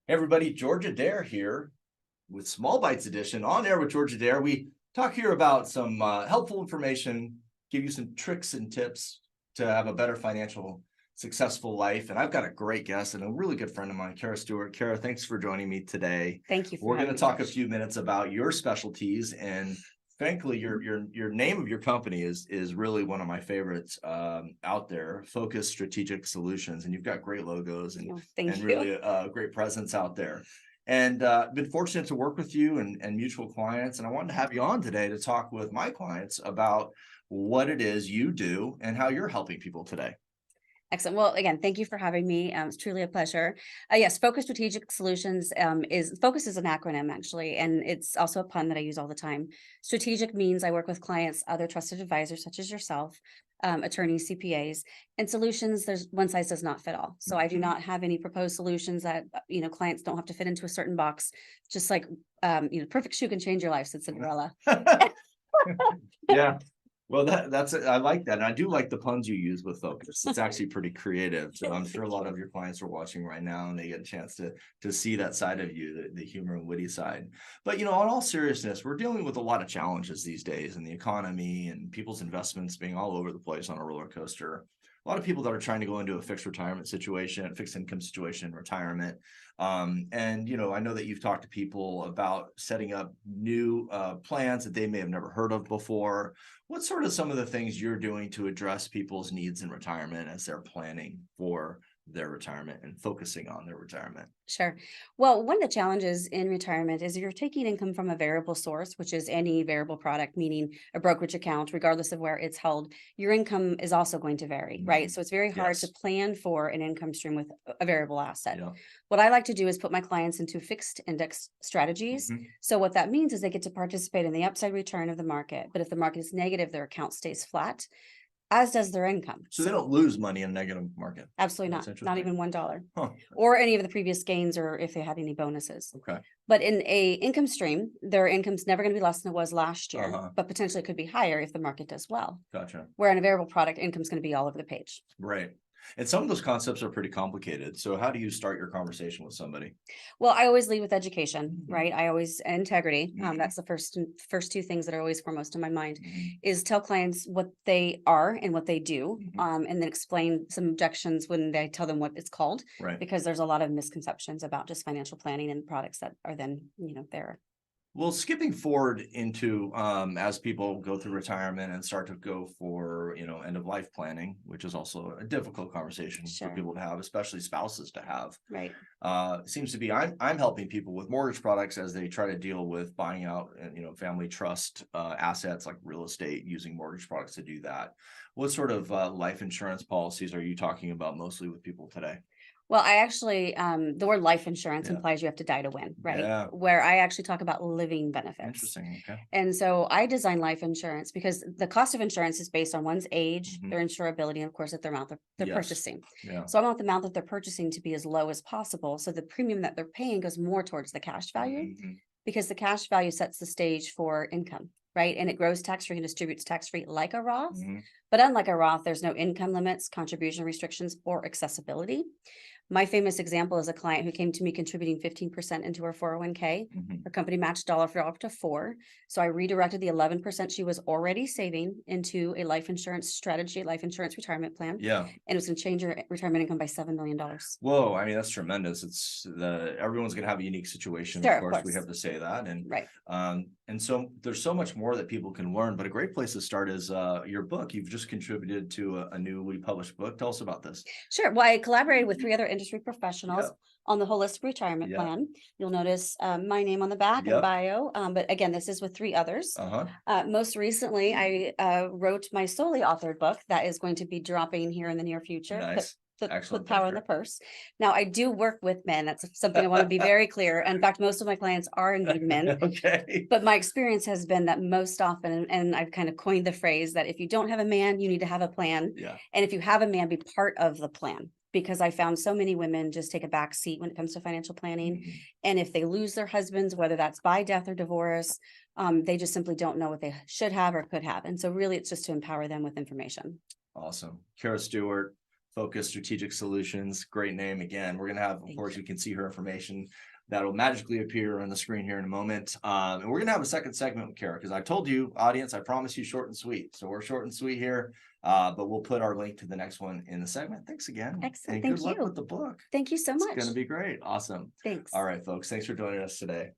Hey everybody, George Adair here with Small Bites Edition on air with George Adair. We talk here about some helpful information, give you some tricks and tips to have a better financial, successful life. And I've got a great guest and a really good friend of mine, Stewart. Kara, thanks for joining me today. Thank you for We're going to having talk me. a few minutes about your specialties, and frankly, your name of your company is really one of my favorites out there. Focus Strategic Solutions, and you've got great logos and Thank you. really a great presence out there. And been fortunate to work with you and mutual clients. And I wanted to have you on today to talk with my clients about what it is you do and how you're helping people today. Excellent. Well, again, thank you for having me. It's truly a pleasure. Yes, Focus Strategic Solutions Focus is an acronym actually, and it's also a pun that I use all the time. Strategic means I work with clients, other trusted advisors such as yourself, attorneys, CPAs, and solutions. There's one size does not fit all. So I do not have any proposed solutions that clients don't have to fit into a certain box. Just like perfect shoe can change your life, said Cinderella. Yeah. Well, that's I like that. And I do like the puns you use with focus. It's actually pretty creative. So I'm sure a lot of your clients are watching right now and they get a chance to see that side of you, the humor and witty side. But in all seriousness, we're dealing with a lot of challenges these days in the economy and people's investments being all over the place on a roller coaster. A lot of people that are trying to go into a fixed retirement situation, fixed income situation, retirement. And I know that you've talked to people about setting up new plans that they may have never heard of before. What's sort of some of the things you're doing to address people's needs in retirement as they're planning for their retirement and focusing on their retirement? Sure. Well, one of the challenges in retirement is you're taking income from a variable source, which is any variable product, meaning a brokerage account, regardless of where it's held. Your income is also going to vary, right? So it's very hard to plan for an income stream with a variable asset. Yeah. What I like to do is put my clients into fixed index strategies. So what that means is they get to participate in the upside return of the market. But if the market is negative, their account stays flat, as does their income. So they don't lose money in a negative market. Absolutely That's not even $1, Huh. or any of the previous gains, or if they had any bonuses. Okay. But in a income stream, their income's never going to be less than it was last year, but potentially it could be higher if the market does well. Gotcha. Where in a variable product, income's going to be all over the page. Right. And some of those concepts are pretty complicated. So how do you start your conversation with somebody? Well, I always lead with education, right? I always integrity. That's the first two things that are always foremost in my mind. Is tell clients what they are and what they do, and then explain some objections when they tell them what it's called, Right. because there's a lot of misconceptions about just financial planning and products that are then there. Well, skipping forward into as people go through retirement and start to go for end of life planning, which is also a difficult conversation for people to have, especially spouses to have. Right. It seems to be I'm helping people with mortgage products as they try to deal with buying out family trust assets like real estate, using mortgage products to do that. What sort of life insurance policies are you talking about mostly with people today? Well, I actually, the word life insurance implies you have to die to win, right? Yeah. Where I actually talk about living benefits. Interesting. Okay. And so I design life insurance because the cost of insurance is based on one's age, their insurability, and of course, at their amount they're purchasing. Yeah. So I want the amount that they're purchasing to be as low as possible. So the premium that they're paying goes more towards the cash value, because the cash value sets the stage for income, right? And it grows tax-free and distributes tax-free like a Roth. But unlike a Roth, there's no income limits, contribution restrictions, or accessibility. My famous example is a client who came to me contributing 15% into her 401k. Her company matched dollar for up to $4. So I redirected the 11% she was already saving into a life insurance strategy, life insurance retirement plan. Yeah. And it was going to change her retirement income by $7 million. Whoa. I mean, that's tremendous. Everyone's going to have a unique situation. Of course, we have to say that. And right. And so there's so much more that people can learn, but a great place to start is your book. You've just contributed to a newly published book. Tell us about this. Sure. Well, I collaborated with 3 other industry professionals on the holistic retirement plan. You'll notice my name on the back and bio. But again, this is with 3 others. Most recently, I wrote my solely authored book that is going to be dropping here in the near future. Nice. Put power in the purse. Now, I do work with men. That's something I want to be very clear. In fact, most of my clients are indeed men. Okay. But my experience has been that most often, and I've kind of coined the phrase that if you don't have a man, you need to have a plan. Yeah. And if you have a man, be part of the plan. Because I found so many women just take a back seat when it comes to financial planning. And if they lose their husbands, whether that's by death or divorce, they just simply don't know what they should have or could have. And so really, it's just to empower them with information. Awesome. Kara Stewart, Focus Strategic Solutions. Great name. Again, we're going to have, of Thank course, you. you can see her information that'll magically appear on the screen here in a moment. And we're going to have a second segment with Kara, because I told you, audience, I promise you short and sweet. So we're short and sweet here, but we'll put our link to the next one in the segment. Thanks again. Excellent. And Thank good luck you. with the book. Thank you so It's much. going to be great. Awesome. Thanks. All right, folks. Thanks for joining us today.